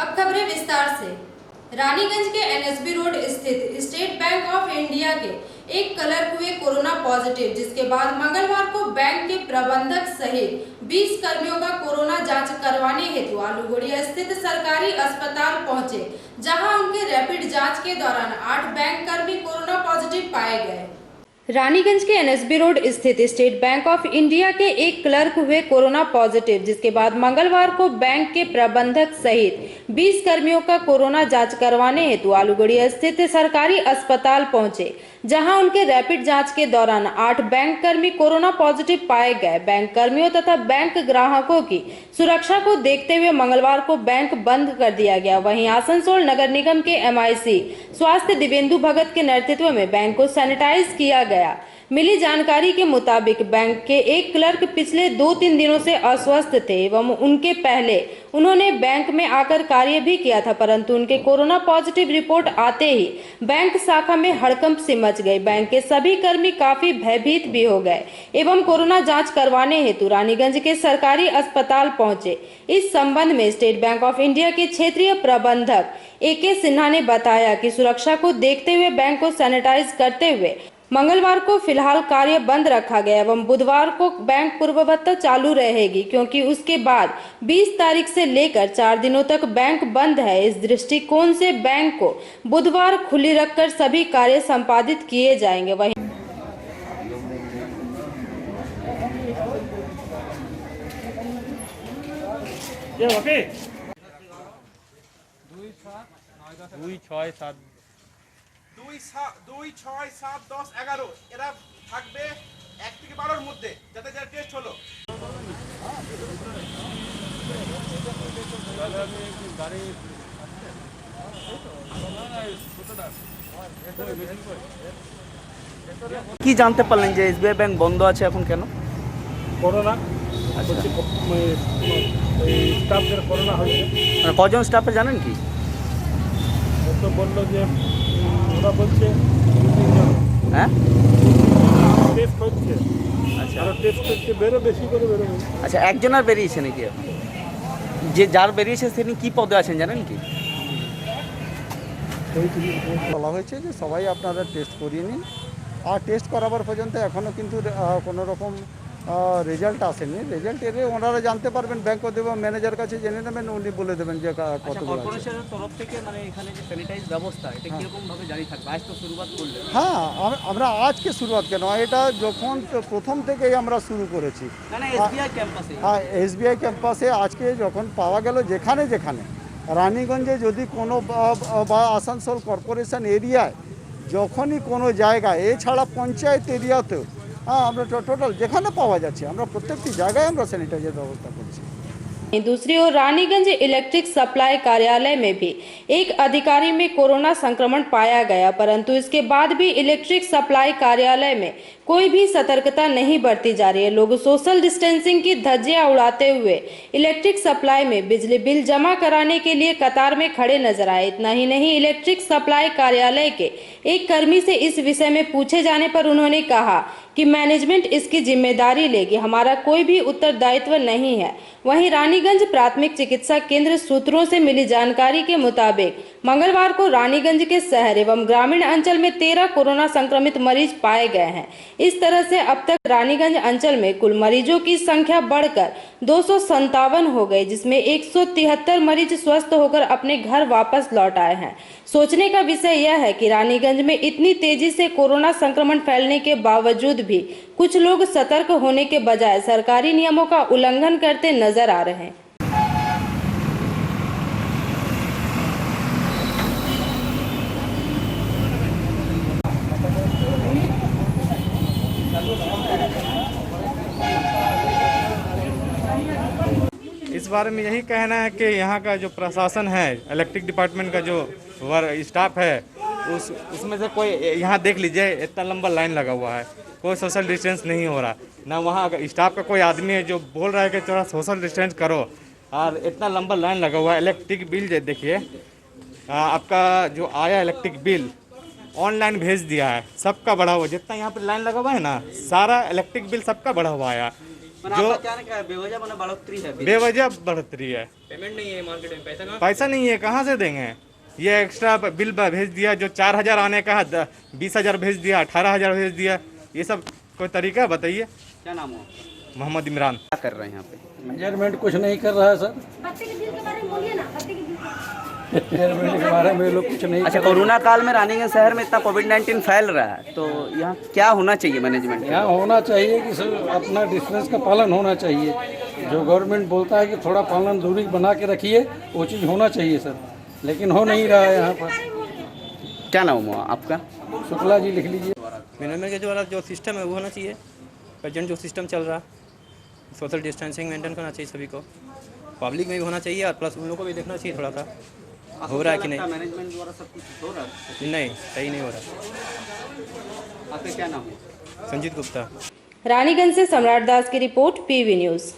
अब खबरें विस्तार से। रानीगंज के एनएसबी रोड स्थित स्टेट बैंक ऑफ इंडिया के एक क्लर्क हुए कोरोना पॉजिटिव, जिसके बाद मंगलवार को बैंक के प्रबंधक सहित 20 कर्मियों का कोरोना जांच करवाने हेतु आलूगुड़िया स्थित सरकारी अस्पताल पहुंचे, जहां उनके रैपिड जांच के दौरान 8 बैंक कर्मी कोरोना पॉजिटिव पाए गए। रानीगंज के एनएसबी रोड स्थित स्टेट बैंक ऑफ इंडिया के एक क्लर्क हुए कोरोना पॉजिटिव, जिसके बाद मंगलवार को बैंक के प्रबंधक सहित 20 कर्मियों का कोरोना जांच करवाने हेतु आलूगुड़िया स्थित सरकारी अस्पताल पहुंचे, जहां उनके रैपिड जांच के दौरान 8 बैंक कर्मी कोरोना पॉजिटिव पाए गए। बैंक कर्मियों तथा बैंक ग्राहकों की सुरक्षा को देखते हुए मंगलवार को बैंक बंद कर दिया गया। वहीं आसनसोल नगर निगम के एमआईसी स्वास्थ्य दिवेंदु भगत के नेतृत्व में बैंक को सैनिटाइज किया गया। मिली जानकारी के मुताबिक बैंक के एक क्लर्क पिछले 2-3 दिनों से अस्वस्थ थे एवं उनके पहले उन्होंने बैंक में आकर कार्य भी किया था, परंतु उनके कोरोना पॉजिटिव रिपोर्ट आते ही बैंक शाखा में हड़कंप सी मच गई। बैंक के सभी कर्मी काफी भयभीत भी हो गए एवं कोरोना जांच करवाने हेतु रानीगंज के सरकारी अस्पताल पहुंचे। इस संबंध में स्टेट बैंक ऑफ इंडिया के क्षेत्रीय प्रबंधक AK सिन्हा ने बताया कि सुरक्षा को देखते हुए बैंक को सैनिटाइज करते हुए मंगलवार को फिलहाल कार्य बंद रखा गया एवं बुधवार को बैंक पूर्ववत चालू रहेगी, क्योंकि उसके बाद 20 तारीख से लेकर 4 दिनों तक बैंक बंद है। इस दृष्टिकोण से बैंक को बुधवार खुली रखकर सभी कार्य संपादित किए जाएंगे। वहीं দুই ছয় সাত 10 11 এরা থাকবে 1 থেকে 12 মধ্যে, যাতে যা টেস্ট হলো। কি জানতে পারলেন যে এসবিআই ব্যাংক বন্ধ আছে এখন কেন? করোনা স্টাফদের করোনা হয়েছে। মানে কজন স্টাফে জানেন কি? তো বললো যে ওরা বলছে হ্যাঁ টেস্ট হচ্ছে। আচ্ছা আর টেস্ট করতে বেশি করে বেরোবে। আচ্ছা, একজনের বেরিয়েছে নাকি এখন? যে যার বেরিয়েছে তিনি কি পদে আছেন জানেন কি? বলা হয়েছে যে সবাই আপনারা টেস্ট করিয়ে নিন, আর টেস্ট করাবার পর্যন্ত এখনও কিন্তু কোনো রকম রেজাল্ট আসেনি। রেজাল্ট এলে ওনারা জানতে পারবেন, ব্যাংক দেব ম্যানেজার কাছে জেনে নেবেন, উনি বলে দেবেন যে কত। কর্পোরেশনের তরফ থেকে মানে এখানে যে স্যানিটাইজ ব্যবস্থা এটা কিরকম ভাবে জারি থাকবে? আজ তো শুরুবাত করলেন। হ্যাঁ, আমরা আজকে শুরুয়াত কেন, এটা যখন প্রথম থেকেই আমরা শুরু করেছি। এসবিআই ক্যাম্পাসে, হ্যাঁ এসবিআই ক্যাম্পাসে আজকে যখন পাওয়া গেল যেখানে যেখানে রানীগঞ্জে যদি কোনো বা আসানসোল কর্পোরেশন এরিয়ায় যখনই কোনো জায়গায়, এছাড়া পঞ্চায়েত এরিয়াতেও আমরা টোটাল যেখানে পাওয়া যাচ্ছে আমরা প্রত্যেকটি জায়গায় আমরা স্যানিটাইজার ব্যবস্থা করছি। दूसरी ओर रानीगंज इलेक्ट्रिक सप्लाई कार्यालय में भी एक अधिकारी में कोरोना संक्रमण पाया गया, परंतु इसके बाद भी इलेक्ट्रिक सप्लाई कार्यालय में कोई भी सतर्कता नहीं बरती जा रही है। लोग सोशल डिस्टेंसिंग की धज्जियां उड़ाते हुए इलेक्ट्रिक सप्लाई में बिजली बिल जमा कराने के लिए कतार में खड़े नजर आए। इतना ही नहीं, इलेक्ट्रिक सप्लाई कार्यालय के एक कर्मी से इस विषय में पूछे जाने पर उन्होंने कहा कि मैनेजमेंट इसकी जिम्मेदारी लेगी, हमारा कोई भी उत्तरदायित्व नहीं है। वहीं रानीगंज प्राथमिक चिकित्सा केंद्र सूत्रों से मिली जानकारी के मुताबिक मंगलवार को रानीगंज के शहर एवं ग्रामीण अंचल में 13 कोरोना संक्रमित मरीज पाए गए हैं। इस तरह से अब तक रानीगंज अंचल में कुल मरीजों की संख्या बढ़कर 257 हो गई, जिसमें 173 मरीज स्वस्थ होकर अपने घर वापस लौट आए हैं। सोचने का विषय यह है कि रानीगंज में इतनी तेजी से कोरोना संक्रमण फैलने के बावजूद भी कुछ लोग सतर्क होने के बजाय सरकारी नियमों का उल्लंघन करते नजर आ रहे हैं। इस बारे में यही कहना है कि यहाँ का जो प्रशासन है, इलेक्ट्रिक डिपार्टमेंट का जो स्टाफ है, उसमें से कोई यहाँ देख लीजिए इतना लंबा लाइन लगा हुआ है, कोई सोशल डिस्टेंस नहीं हो रहा ना। वहाँ स्टाफ का कोई आदमी है जो बोल रहा है कि थोड़ा सोशल डिस्टेंस करो, और इतना लंबा लाइन लगा हुआ है। इलेक्ट्रिक बिल देखिए, आपका जो आया इलेक्ट्रिक बिल ऑनलाइन भेज दिया है, सबका बढ़ा हुआ, जितना यहाँ पर लाइन लगा हुआ है ना, सारा इलेक्ट्रिक बिल सबका बढ़ा हुआ आया। जो बेवजह मैंने बढ़ोतरी है, बेवजह बढ़ोतरी है। पेमेंट नहीं है मार्केट में, पैसा नहीं है, कहाँ से देंगे? ये एक्स्ट्रा बिल भेज दिया, जो 4,000 आने का 20,000 भेज दिया, 18,000 भेज दिया। ये सब कोई तरीका है? बताइए। क्या नाम हो? मोहम्मद इमरान। क्या कर रहे हैं यहाँ पे? मेजरमेंट कुछ नहीं कर रहा है सर, मेजरमेंट के बारे में लोग कुछ नहीं। अच्छा, कोरोना काल में रानीगंज शहर में इतना कोविड-19 फैल रहा है, तो यहाँ क्या होना चाहिए मैनेजमेंट के? यहाँ होना चाहिए कि सर अपना डिस्टेंस का पालन होना चाहिए। जो गवर्नमेंट बोलता है कि थोड़ा पालन दूरी बना के रखिए, वो चीज़ होना चाहिए सर, लेकिन हो नहीं रहा है यहाँ पर। क्या नाम हुआ आपका? शुक्ला जी लिख लीजिए। मैनेजमेंट के जो जो सिस्टम है वो होना चाहिए। प्रेजेंट जो सिस्टम चल रहा है, सोशल डिस्टेंसिंग मेंटेन करना चाहिए सभी को, पब्लिक में भी होना चाहिए और प्लस उन लोगों को भी देखना चाहिए थोड़ा सा हो रहा है कि नहीं। मैनेजमेंट द्वारा सब कुछ हो रहा है? नहीं, सही नहीं हो रहा। आपका क्या नाम है? संजीत गुप्ता। रानीगंज से सम्राट दास की रिपोर्ट, पीवी न्यूज़।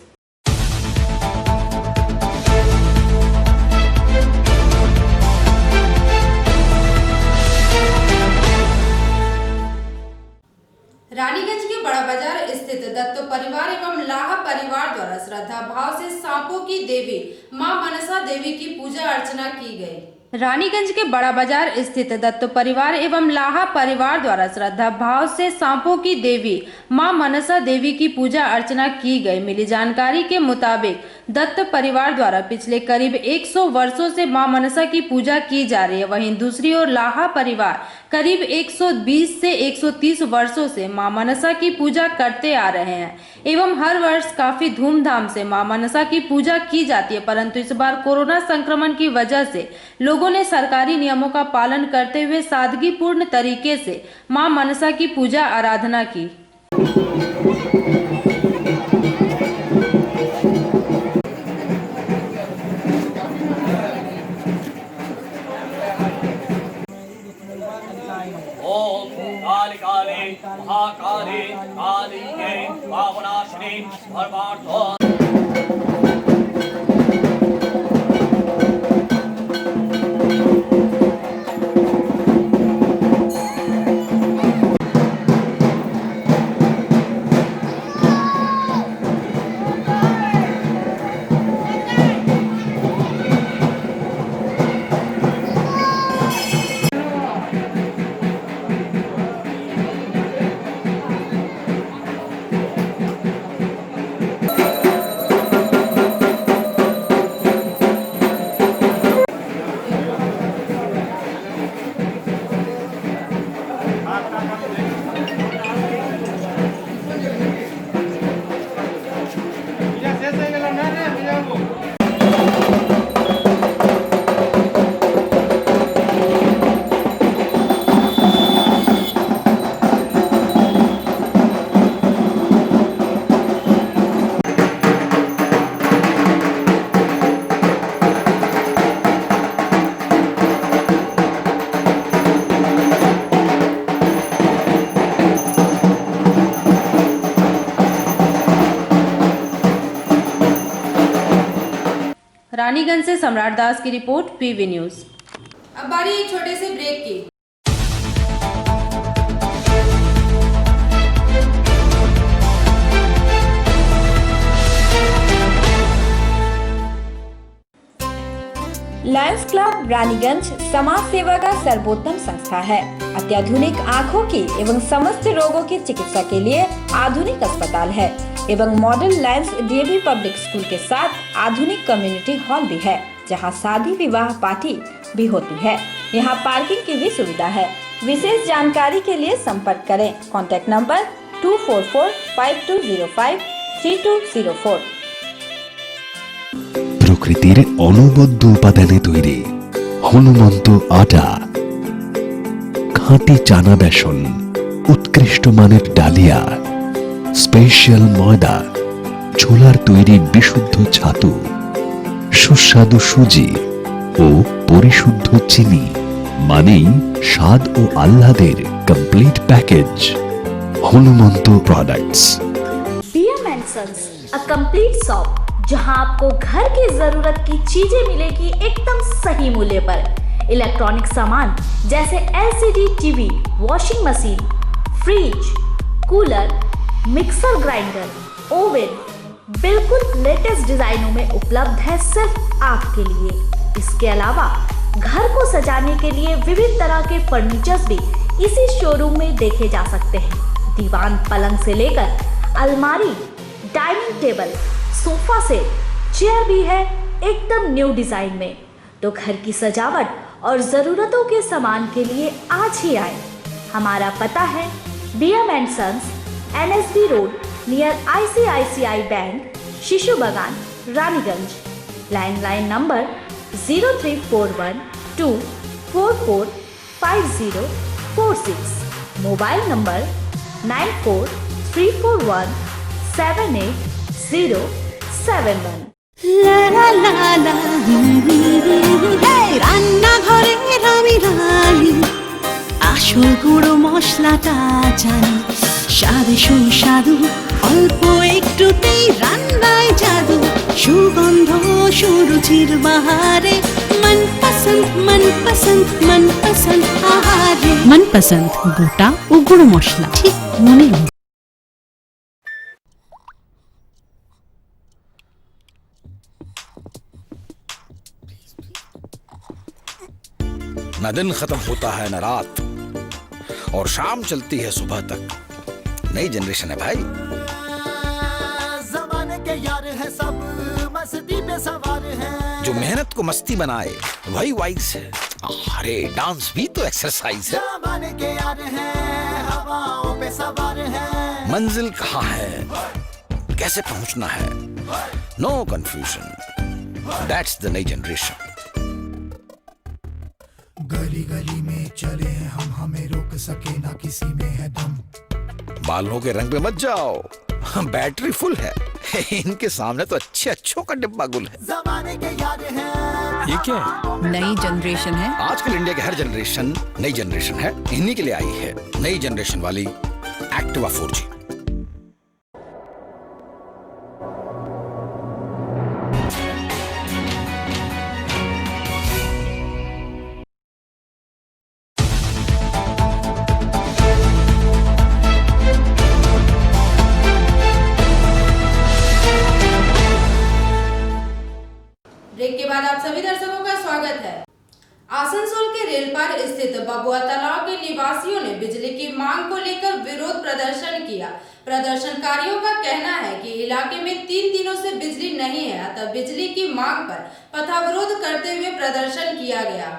रानीगंज के बड़ा बाजार स्थित दत्तो परिवार एवं लाहा परिवार द्वारा श्रद्धा भाव से सांपों की देवी मां मनसा देवी की पूजा अर्चना की गई। रानीगंज के बड़ा बाजार स्थित दत्तो परिवार एवं लाहा परिवार द्वारा श्रद्धा भाव से सांपों की देवी मां मनसा देवी की पूजा अर्चना की गई। मिली जानकारी के मुताबिक दत्त परिवार द्वारा पिछले करीब 100 वर्षों से मां मनसा की पूजा की जा रही है। वहीं दूसरी ओर लाहा परिवार करीब 120 से 130 वर्षों से मां मनसा की पूजा करते आ रहे हैं एवं हर वर्ष काफी धूमधाम से मां मनसा की पूजा की जाती है, परंतु इस बार कोरोना संक्रमण की वजह से लोगों ने सरकारी नियमों का पालन करते हुए सादगीपूर्ण तरीके से मां मनसा की पूजा आराधना की। ओम काली काली महाकाली कालिके पावनाशिनी सर्वार्थो। रानीगंज से सम्राट दास की रिपोर्ट, पीवी न्यूज़। अब बारी एक छोटे से ब्रेक की। लायंस क्लब रानीगंज समाज सेवा का सर्वोत्तम संस्था है। अत्याधुनिक आँखों की एवं समस्त रोगों की चिकित्सा के लिए आधुनिक अस्पताल है एवं model Lions DAV public school के साथ आधुनिक कम्युनिटी हॉल भी है, जहां शादी विवाह पार्टी भी होती है। यहां पार्किंग की भी सुविधा है। विशेष जानकारी के लिए संपर्क करें। Contact number 244-5205-3204। প্রকৃতির অনবদ্য উপাদানে তৈরি হনুমন্ত আটা, খাঁটি চানা বেসন, উৎকৃষ্ট মানের ডালিয়া, স্পেশাল ময়দা, ছোলার তৈরি বিশুদ্ধ ছাতু, সুস্বাদু সুজি ও পরিশুদ্ধ চিনি, মানেই স্বাদ ও আহ্লাদের complete package. Hanumanta products. PM and Sons, a complete shop जहां आपको घर की जरूरत की चीजें मिलेगी एकदम सही मूल्य पर। इलेक्ट्रॉनिक सामान जैसे LCD TV, washing machine, fridge, cooler, mixer grinder, oven, बिल्कुल लेटेस्ट डिजाइनों में उपलब्ध है सिर्फ आपके लिए। इसके अलावा घर को सजाने के लिए विविध तरह के फर्नीचर्स भी इसी शोरूम में देखे जा सकते हैं। दीवान पलंग से लेकर अलमारी, dining table, sofa set, chair भी है एकदम न्यू डिजाइन में। तो घर की सजावट और ज़रूरतों के सामान के लिए आज ही आए। हमारा पता है BM & Sons, NSB road near ICICI bank, शिशु बागान, Raniganj. Landline number 0341 244 5046, mobile number 9434178071। রান্নাঘরে আমি রানী, আসল গুঁড়ো মশলাটা জানি, স্বাদে সুস্বাদু অল্প একটুতেই রান্নায় জাদু, সুগন্ধ সুরুচির বাহারে मनपसंद मनपसंद मनपसंद आहारे। मनपसंद गोटा ও গুঁড়ো মশলা ঠিক মনে হয়। न दिन खत्म होता है न रात, और शाम चलती है सुबह तक। नई जनरेशन है भाई। जमाने के यार है सब, मस्ती पे सवार है। जो मेहनत को मस्ती बनाए वही वाइज है। अरे डांस भी तो एक्सरसाइज है। जमाने के यार हैं, हवाओं पे सवार है। मंजिल कहाँ है, कैसे पहुंचना है, नो कंफ्यूजन, दैट्स द नई जनरेशन। गली गली में चले हैं हम, हमें रोक सके ना किसी में है दम। बालों के रंग पे मत जाओ, बैटरी फुल है। इनके सामने तो अच्छे अच्छों का डिब्बा गुल है। जमाने के यार हैं। ये क्या है? नई जनरेशन है। आजकल इंडिया की हर जनरेशन नई जनरेशन है। इन्हीं के लिए आई है नई जनरेशन वाली एक्टिवा 4G। ब्रेक के बाद आप सभी दर्शकों का स्वागत है। आसनसोल के रेलपार स्थित बबुआ तालाब के निवासियों ने बिजली की मांग को लेकर विरोध प्रदर्शन किया। प्रदर्शनकारियों का कहना है कि इलाके में 3 दिनों से बिजली नहीं है, अतः बिजली की मांग पर पथावरोध करते हुए प्रदर्शन किया गया।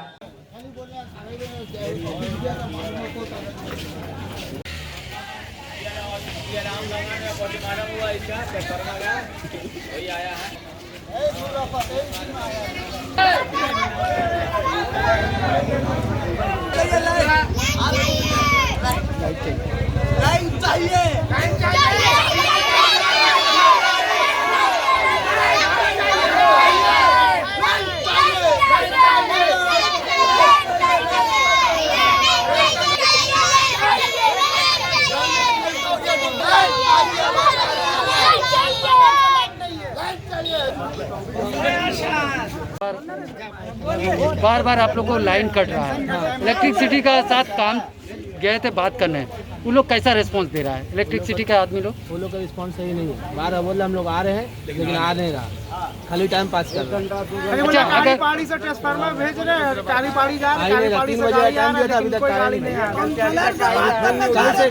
बार बार आप लोग को लाइन कट रहा है। इलेक्ट्रिसिटी का साथ काम गए थे बात करने, वो लोग कैसा रिस्पांस दे रहा है? इलेक्ट्रिसिटी का आदमी लोग, वो लोग का रिस्पांस सही नहीं है। बार बोल हम लोग आ रहे हैं लेकिन आ नहीं रहा, खाली टाइम पास कर रहे हैं। अच्छा, अगर पानी से ट्रांसफार्मर भेज रहे हैं, टारी पाड़ी जा रहे हैं, 3 बजे टाइम दिया था, अभी तक गाड़ी नहीं आया। कल से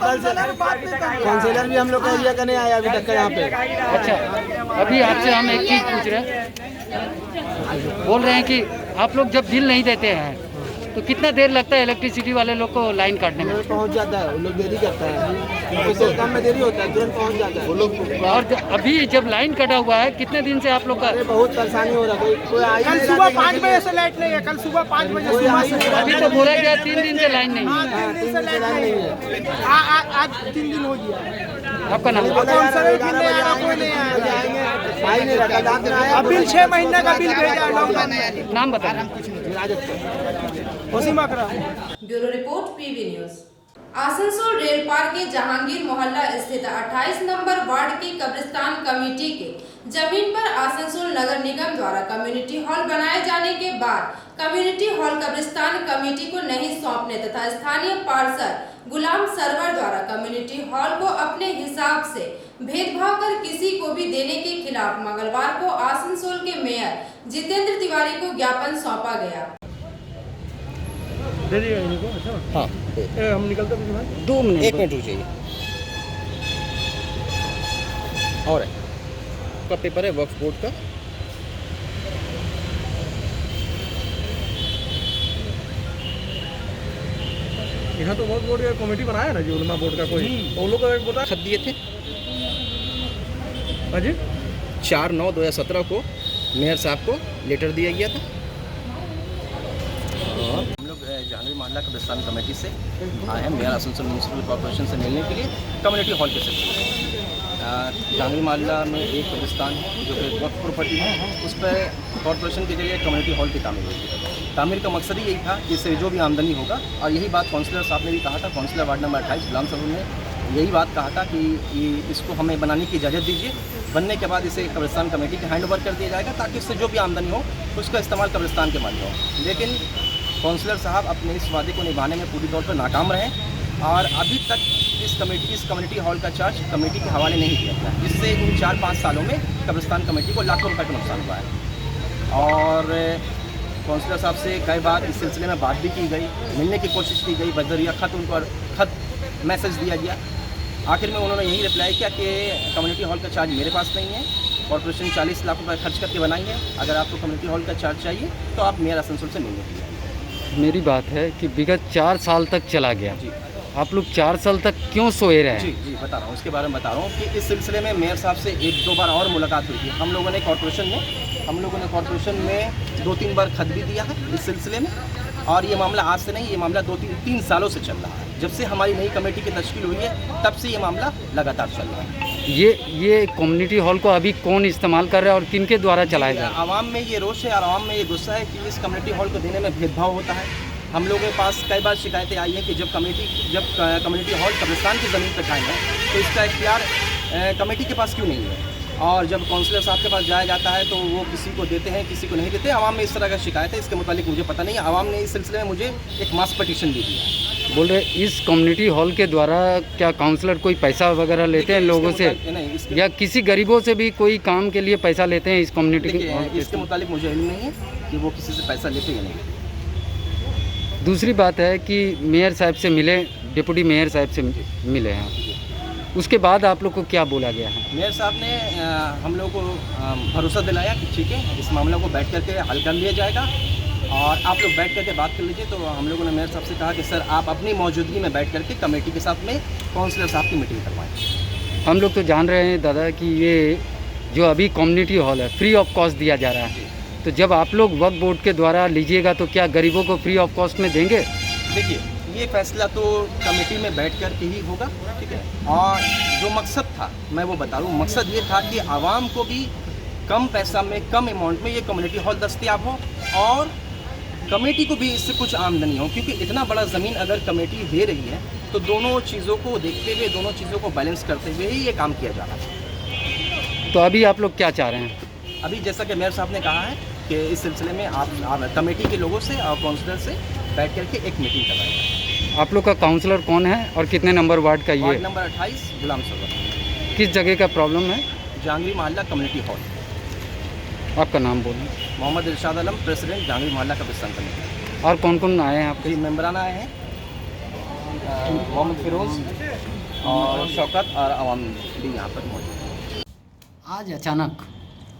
काउंसिलर भी हम लोग का एरिया का नहीं आया अभी तक यहाँ पे। अच्छा, अभी आपसे हम एक चीज़ पूछ रहे हैं, बोल रहे हैं कि आप लोग जब बिल नहीं देते हैं तो कितना देर लगता है इलेक्ट्रिसिटी वाले लोग को लाइन काटने में? पहुंच जाता है, वो लोग देरी करता है, काम में देरी होता है, तुरंत पहुंच जाता है वो लोग। और अभी जब लाइन कटा हुआ है, कितने दिन से आप लोग का बहुत परेशानी हो रहा है। कोई कल सुबह 5 बजे से लाइट नहीं है, कल सुबह 5 बजे से। अभी तो बोला गया 3 दिन से लाइन नहीं है। 3 दिन से लाइट नहीं है, आज 3 दिन हो गया। आपका नाम? अब बिल 6 महीने का बिल भेजा। नाम बताना। Bureau report PV news. Asansol Railpar के जहांगीर मोहल्ला स्थित 28 नंबर वार्ड की कब्रिस्तान कमेटी के जमीन पर आसनसोल नगर निगम द्वारा कम्युनिटी हॉल बनाए जाने के बाद कम्युनिटी हॉल कब्रिस्तान कमेटी को नहीं सौंपने तथा स्थानीय पार्षद गुलाम सरवर द्वारा कम्युनिटी हॉल को अपने हिसाब से भेदभाव कर किसी को भी देने के खिलाफ मंगलवार को आसनसोल के मेयर जितेंद्र तिवारी को ज्ञापन सौंपा गया। दे दिएगा इनको। अच्छा हाँ हम निकलते हैं 2 मिनट 1 मिनट रुक जाइए। और है का पेपर है वक्फ बोर्ड का। यहाँ तो बहुत बोर्ड का कमेटी बनाया ना जी उलमा बोर्ड का कोई, तो उन लोग का बता खत दिए थे अजी 4/9/2017 को मेयर साहब को लेटर दिया गया था। हम लोग जहांगीर मोहल्ला कब्रिस्तान कमेटी से आए हैं मेयर आसनसोल म्यूनसिपल कॉर्पोरेशन से मिलने के लिए कम्युनिटी हॉल के सेक्शन। जहांगीर मोहल्ला में एक कब्रिस्तान है जो कि वक्फ प्रॉपर्टी है, उस पर कॉर्पोरेशन के जरिए कम्युनिटी हॉल की तामीर होती है। तामीर का मकसद ही यही था कि इससे जो भी आमदनी होगा, और यही बात काउंसलर साहब ने भी कहा था, काउंसलर वार्ड नंबर 28 गुलाम साहब ने यही बात कहा था कि इसको हमें बनाने की इजाज़त दीजिए, बनने के बाद इसे कब्रिस्तान कमेटी के हैंड ओवर कर दिया जाएगा ताकि इससे जो भी आमदनी हो उसका इस्तेमाल कब्रिस्तान के माध्यम हो। लेकिन काउंसलर साहब अपने इस वादे को निभाने में पूरी तौर पर नाकाम रहे और अभी तक इस कम्युनिटी हॉल का चार्ज कमेटी के हवाले नहीं किया गया, जिससे इन 4-5 सालों में कब्रिस्तान कमेटी को लाखों रुपये का नुकसान हुआ है। और काउंसलर साहब से कई बार इस सिलसिले में बात भी की गई, मिलने की कोशिश की गई, बजरिया खत उनको खत मैसेज दिया गया। आखिर में उन्होंने यही रिप्लाई किया कि कम्युनिटी हॉल का चार्ज मेरे पास नहीं है, कॉर्पोरेशन 40 लाख रुपये खर्च करके बनाई है, अगर आपको कम्युनिटी हॉल का चार्ज चाहिए तो आप मेयर आसनसोल से मिलने के लिए। मेरी बात है कि विगत 4 साल तक चला गया जी, आप लोग 4 साल तक क्यों सोए रहे? जी बता रहा हूँ, उसके बारे में बता रहा हूँ कि इस सिलसिले में मेयर साहब से 1-2 बार और मुलाकात हुई थी। हम लोगों ने कॉर्पोरेशन में 2-3 बार खत भी दिया है इस सिलसिले में, और ये मामला आज से नहीं, ये मामला 2-3 सालों से चल रहा है। जब से हमारी नई कमेटी की तश्कील हुई है तब से ये मामला लगातार चल रहा है। ये कम्युनिटी हॉल को अभी कौन इस्तेमाल कर रहा है और किनके द्वारा चलाया जा रहा है? आवाम में ये रोष है और आवाम में ये गुस्सा है कि इस कम्युनिटी हॉल को देने में भेदभाव होता है। हम लोगों के पास कई बार शिकायतें आई हैं कि जब कम्युनिटी हॉल कब्रिस्तान की ज़मीन पर कायम है तो इसका इख्तियार कमेटी के पास क्यों नहीं है, और जब काउंसलर साहब के पास जाया जाता है तो वो किसी को देते हैं किसी को नहीं देते। आवाम में इस तरह का शिकायत है, इसके मुतालिक मुझे पता नहीं है। आवाम ने इस सिलसिले में मुझे एक मास पटिशन दी है। बोल रहे इस कम्युनिटी हॉल के द्वारा क्या काउंसलर कोई पैसा वगैरह लेते हैं लोगों से, या किसी गरीबों से भी कोई काम के लिए पैसा लेते हैं इस कम्युनिटी हॉल? इसके मुतालिक मुझे इल्म नहीं है कि वो किसी से पैसा लेते या नहीं। दूसरी बात है कि मेयर साहब से मिले, डिप्टी मेयर साहब से मिले हैं, उसके बाद आप लोग को क्या बोला गया है? मेयर साहब ने हम लोग को भरोसा दिलाया कि ठीक है इस मामले को बैठ करके हल कर लिया जाएगा और आप लोग बैठ करके बात कर लीजिए। तो हम लोगों ने मेयर साहब से कहा कि सर आप अपनी मौजूदगी में बैठ करके कमेटी के साथ में काउंसलर साहब की मीटिंग करवाएं। हम लोग तो जान रहे हैं दादा कि ये जो अभी कम्युनिटी हॉल है फ्री ऑफ कॉस्ट दिया जा रहा है, तो जब आप लोग वक्फ बोर्ड के द्वारा लीजिएगा तो क्या गरीबों को फ्री ऑफ कॉस्ट में देंगे? देखिए ये फैसला तो कमेटी में बैठ कर के ही होगा, ठीक है। और जो मकसद था मैं वो बता रहा हूँ, मकसद ये था कि आवाम को भी कम पैसा में कम अमाउंट में ये कम्युनिटी हॉल दस्तयाब हो और कमेटी को भी इससे कुछ आमदनी हो, क्योंकि इतना बड़ा ज़मीन अगर कमेटी दे रही है तो दोनों चीज़ों को देखते हुए, दोनों चीज़ों को बैलेंस करते हुए ही ये काम किया जा रहा है। तो अभी आप लोग क्या चाह रहे हैं? अभी जैसा कि मेयर साहब ने कहा है कि इस सिलसिले में आप कमेटी के लोगों से और काउंसलर से बैठ करके एक मीटिंग करवाएंगे। आप लोग का काउंसलर कौन है और कितने नंबर वार्ड का? ये वार्ड नंबर 28 गुलाम साहब। किस जगह का प्रॉब्लम है? जहांगीर मोहल्ला कम्युनिटी हॉल। आपका नाम बोलिए। मोहम्मद इरशाद आलम, प्रेसिडेंट जहांगीर मोहल्ला कब्रिस्तान कमेटी। और कौन कौन आए हैं आपके? मेम्बरान आए हैं, मोहम्मद फिरोज और शौकत और अवाम भी यहाँ पर मौजूद हैं। आज अचानक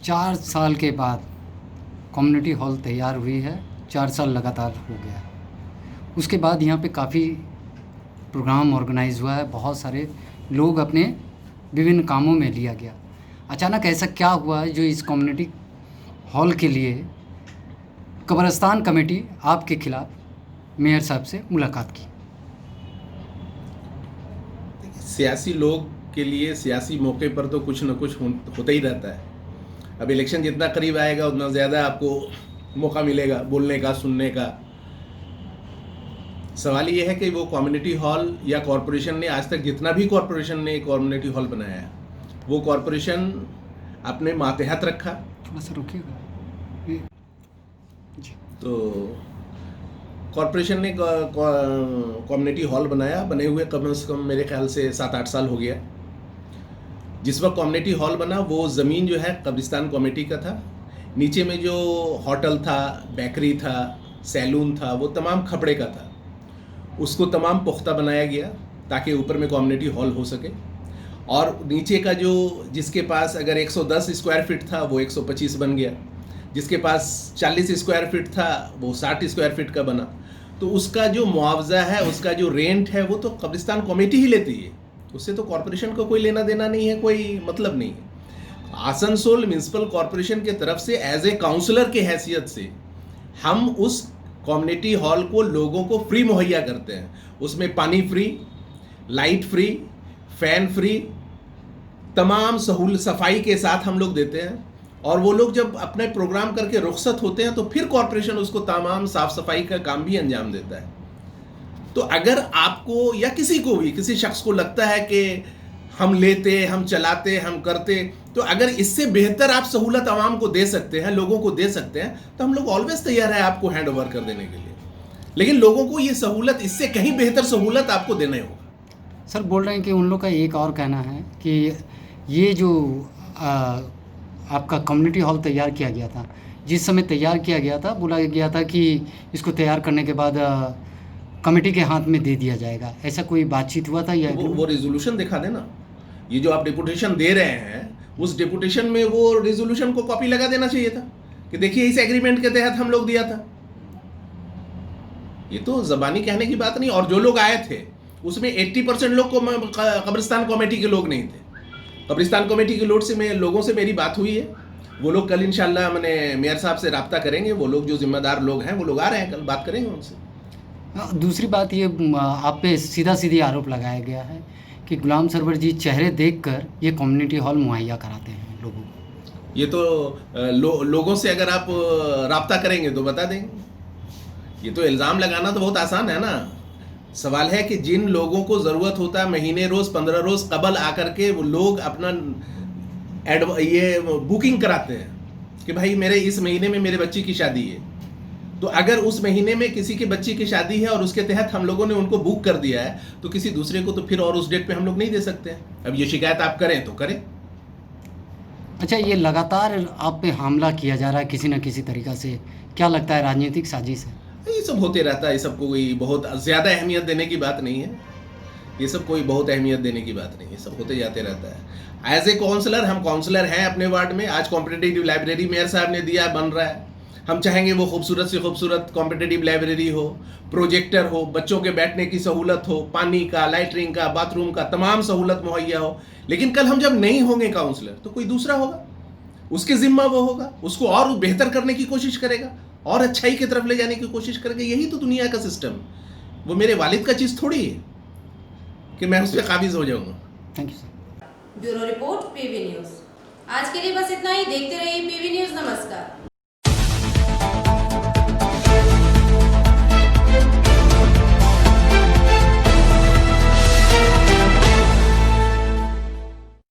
4 साल के बाद कम्युनिटी हॉल तैयार हुई है, 4 साल लगातार हो गया। उसके बाद यहाँ पे काफ़ी प्रोग्राम ऑर्गेनाइज हुआ है, बहुत सारे लोग अपने विभिन्न कामों में लिया गया। अचानक ऐसा क्या हुआ है जो इस कम्युनिटी हॉल के लिए कब्रिस्तान कमेटी आपके खिलाफ मेयर साहब से मुलाकात की? सियासी लोग के लिए सियासी मौके पर तो कुछ न कुछ होता ही रहता है। अब इलेक्शन जितना करीब आएगा उतना ज़्यादा आपको मौका मिलेगा बोलने का, सुनने का। सवाल ये है कि वो कम्युनिटी हॉल या कॉरपोरेशन ने आज तक जितना भी कॉरपोरेशन ने कम्युनिटी हॉल बनाया है वो कॉरपोरेशन अपने मातहत रखा। थोड़ा सा रुकिएगा। तो कॉरपोरेशन ने कम्युनिटी हॉल बनाया, बने हुए कम से कम मेरे ख्याल से 7-8 साल हो गया। जिस वक्त कम्युनिटी हॉल बना वो ज़मीन जो है कब्रिस्तान कमेटी का था। नीचे में जो होटल था, बेकरी था, सैलून था, वो तमाम खपड़े का था। उसको तमाम पुख्ता बनाया गया ताकि ऊपर में कम्युनिटी हॉल हो सके। और नीचे का जो जिसके पास अगर 110 स्क्वायर फीट था वो 125 बन गया, जिसके पास 40 स्क्वायर फीट था वो 60 स्क्वायर फीट का बना। तो उसका जो मुआवजा है, उसका जो रेंट है, वो तो कब्रिस्तान कमेटी ही लेती है, उससे तो कॉरपोरेशन को कोई लेना देना नहीं है, कोई मतलब नहीं है। आसनसोल म्यूनसिपल कॉरपोरेशन के तरफ से एज ए काउंसलर के हैसियत से हम उस कम्युनिटी हॉल को लोगों को फ्री मुहैया करते हैं। उसमें पानी free, light free, fan free, तमाम सहूलत सफाई के साथ हम लोग देते हैं। और वो लोग जब अपने प्रोग्राम करके रुखसत होते हैं तो फिर कॉरपोरेशन उसको तमाम साफ सफाई का काम भी अंजाम देता है। तो अगर आपको या किसी को भी, किसी शख्स को लगता है कि हम लेते, हम चलाते, हम करते, तो अगर इससे बेहतर आप सहूलत आवाम को दे सकते हैं, लोगों को दे सकते हैं, तो हम लोग ऑलवेज तैयार है आपको हैंड ओवर कर देने के लिए। लेकिन लोगों को ये सहूलत, इससे कहीं बेहतर सहूलत आपको देना ही होगा। सर बोल रहे हैं कि उन लोग का एक और कहना है कि ये जो आपका कम्युनिटी हॉल तैयार किया गया था, जिस समय तैयार किया गया था, बोला गया था कि इसको तैयार करने के बाद कमेटी के हाथ में दे दिया जाएगा। ऐसा कोई बातचीत हुआ था या वो रेजोल्यूशन दिखा देना। ये जो आप डेपुटेशन दे रहे हैं, उस डेपुटेशन में वो रेजोल्यूशन को कॉपी लगा देना चाहिए था कि देखिए इस एग्रीमेंट के तहत हम लोग दिया था। ये तो ज़बानी कहने की बात नहीं। और जो लोग आए थे उसमें 80% लोग को कब्रिस्तान कमेटी के लोग नहीं थे। कब्रिस्तान कमेटी के लोगों से मेरी बात हुई है। वो लोग कल इंशाल्लाह मैंने मेयर साहब से रब्ता करेंगे। वो लोग जो जिम्मेदार लोग हैं वो लोग आ रहे हैं, कल बात करेंगे उनसे। दूसरी बात ये आप पे सीधा सीधी आरोप लगाया गया है कि गुलाम सरवर जी चेहरे देखकर ये कम्युनिटी हॉल मुहैया कराते हैं लोगों को। ये तो लोगों से अगर आप रब्ता करेंगे तो बता देंगे। ये तो इल्ज़ाम लगाना तो बहुत आसान है ना। सवाल है कि जिन लोगों को ज़रूरत होता है महीने रोज़ 15 रोज़ कबल आकर के वो लोग अपना ये बुकिंग कराते हैं कि भाई मेरे इस महीने में मेरे बच्ची की शादी है, तो अगर उस महीने में किसी के बच्ची की शादी है और उसके तहत हम लोगों ने उनको बुक कर दिया है, तो किसी दूसरे को तो फिर और उस डेट पे हम लोग नहीं दे सकते हैं। अब ये शिकायत आप करें तो करें। अच्छा, ये लगातार आप पे हमला किया जा रहा है किसी न किसी तरीक़ा से, क्या लगता है राजनीतिक साजिश है? ये सब होते रहता है। ये सब कोई बहुत ज़्यादा अहमियत देने की बात नहीं है। ये सब कोई बहुत अहमियत देने की बात नहीं है। ये सब होते जाते रहता है। एज ए काउंसलर, हम काउंसलर हैं अपने वार्ड में। आज कॉम्पिटिटिव लाइब्रेरी मेयर साहब ने दिया, बन रहा है। हम चाहेंगे वो खूबसूरत से खूबसूरत कॉम्पिटिटिव लाइब्रेरी हो, प्रोजेक्टर हो, बच्चों के बैठने की सहूलत हो, पानी का, लाइटरिंग का, बाथरूम का, तमाम सहूलत मुहैया हो। लेकिन कल हम जब नहीं होंगे काउंसलर तो कोई दूसरा होगा, उसके जिम्मा वो होगा, उसको और बेहतर करने की कोशिश करेगा और अच्छाई की तरफ ले जाने की कोशिश करेंगे। यही तो दुनिया का सिस्टम। वो मेरे वालिद का चीज़ थोड़ी है कि मैं उस पर काबिज हो जाऊंगा। Thank you sir. Bureau report, PV news. आज के लिए बस इतना ही। देखते रहिए पीवी न्यूज़। नमस्कार।